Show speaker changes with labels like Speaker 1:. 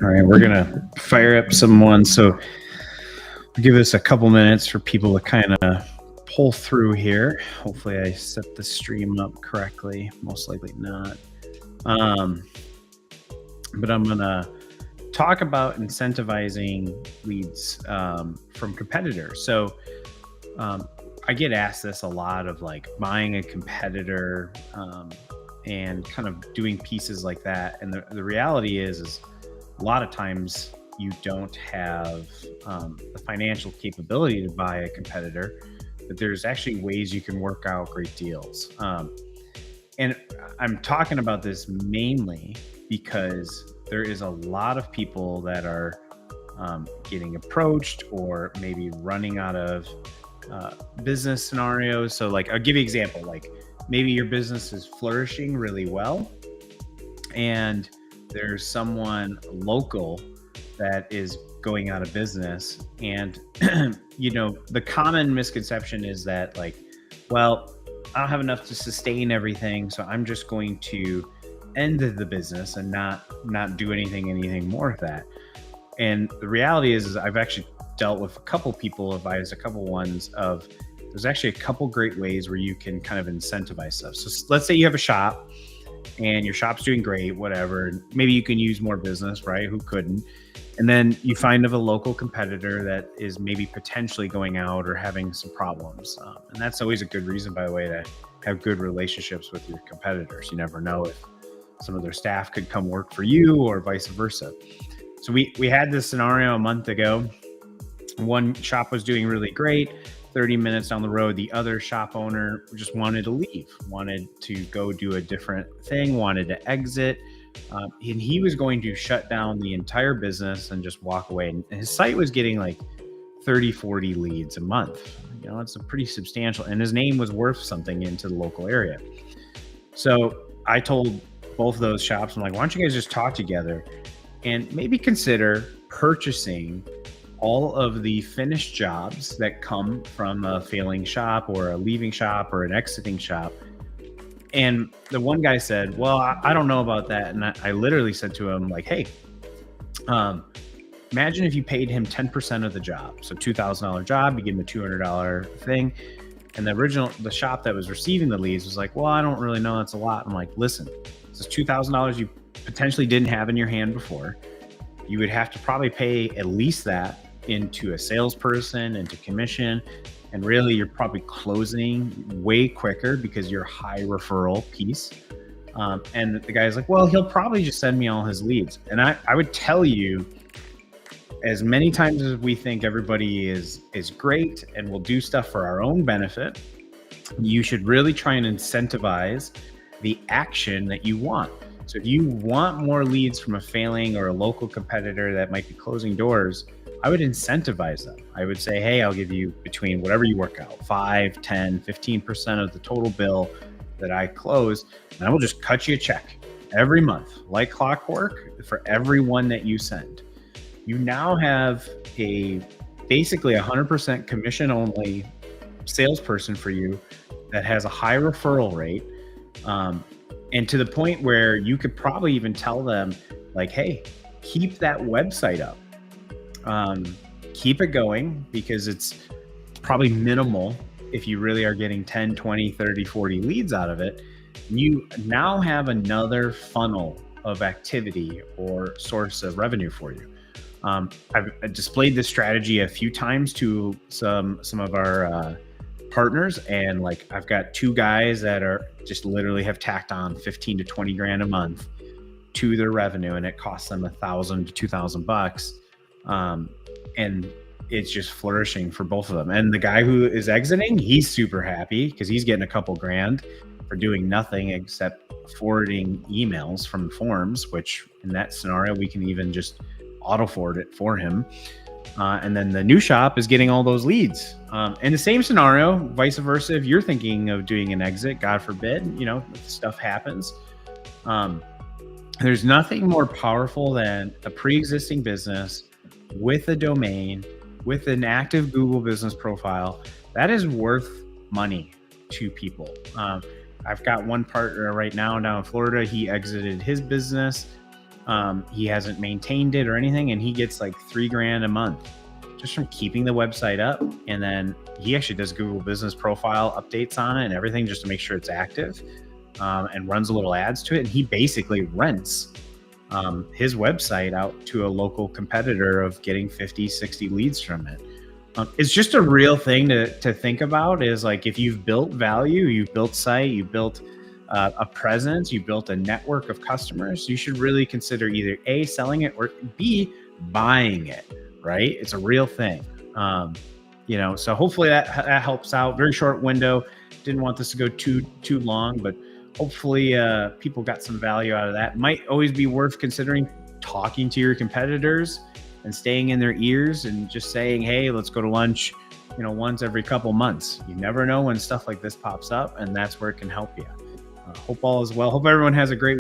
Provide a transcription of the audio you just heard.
Speaker 1: All right, we're gonna fire up someone. So give us a couple minutes for people to kind of pull through here. Hopefully, I set the stream up correctly. Most likely not. But I'm gonna talk about incentivizing leads from competitors. So I get asked this a lot of like buying a competitor and kind of doing pieces like that. And the reality is a lot of times you don't have the financial capability to buy a competitor, but there's actually ways you can work out great deals. And I'm talking about this mainly because there is a lot of people that are getting approached or maybe running out of business scenarios. So like, I'll give you an example, like maybe your business is flourishing really well and there's someone local that is going out of business. And, the common misconception is that like, well, I don't have enough to sustain everything, so I'm just going to end the business and not do anything more with that. And the reality is I've actually dealt with a couple people, advised a couple ones of, there's actually a couple great ways where you can kind of incentivize stuff. So let's say you have a shop and your shop's doing great, whatever. Maybe you can use more business, right? Who couldn't? And then you find of a local competitor that is maybe potentially going out or having some problems. And that's always a good reason, by the way, to have good relationships with your competitors. You never know if some of their staff could come work for you or vice versa. So we had this scenario a month ago. One shop was doing really great. 30 minutes down the road, the other shop owner just wanted to leave, wanted to go do a different thing, wanted to exit. And he was going to shut down the entire business and just walk away. And his site was getting like 30, 40 leads a month. It's a pretty substantial, and his name was worth something into the local area. So I told both of those shops, I'm like, why don't you guys just talk together and maybe consider purchasing all of the finished jobs that come from a failing shop or a leaving shop or an exiting shop. And the one guy said, well, I don't know about that. And I literally said to him like, hey, imagine if you paid him 10% of the job. So $2,000 job, you give him a $200 thing. And the shop that was receiving the leads was like, well, I don't really know. That's a lot. I'm like, listen, this is $2,000 you potentially didn't have in your hand before. You would have to probably pay at least that into a salesperson, into commission. And really, you're probably closing way quicker because you're high referral piece. And the guy's like, well, he'll probably just send me all his leads. And I would tell you, as many times as we think everybody is great and will do stuff for our own benefit, you should really try and incentivize the action that you want. So if you want more leads from a failing or a local competitor that might be closing doors, I would incentivize them. I would say, hey, I'll give you between whatever you work out, 5, 10, 15% of the total bill that I close, and I will just cut you a check every month, like clockwork, for every one that you send. You now have basically 100% commission only salesperson for you that has a high referral rate. And to the point where you could probably even tell them like, hey, keep that website up. Keep it going because it's probably minimal if you really are getting 10, 20, 30, 40 leads out of it. You now have another funnel of activity or source of revenue for you. I've displayed this strategy a few times to some of our partners, and like I've got 2 guys that are just literally have tacked on 15 to 20 grand a month to their revenue, and it costs them $1,000 to $2,000. And it's just flourishing for both of them. And the guy who is exiting, he's super happy because he's getting a couple grand for doing nothing except forwarding emails from forms, which in that scenario, we can even just auto forward it for him. And then the new shop is getting all those leads. In the same scenario, vice versa, if you're thinking of doing an exit, God forbid, stuff happens. There's nothing more powerful than a pre-existing business with a domain, with an active Google business profile. That is worth money to people. I've got one partner right now down in Florida. He exited his business He hasn't maintained it or anything, and he gets like 3 grand a month just from keeping the website up. And then he actually does Google Business Profile updates on it and everything just to make sure it's active, and runs a little ads to it. And he basically rents his website out to a local competitor of getting 50, 60 leads from it. It's just a real thing to think about, is like, if you've built value, you've built site, you built a presence, you built a network of customers, you should really consider either A, selling it, or B, buying it, right? It's a real thing. So hopefully that helps out. Very short window. Didn't want this to go too long, but hopefully people got some value out of that. Might always be worth considering talking to your competitors and staying in their ears and just saying, hey, let's go to lunch, once every couple months. You never know when stuff like this pops up, and that's where it can help you. Hope all is well. Hope everyone has a great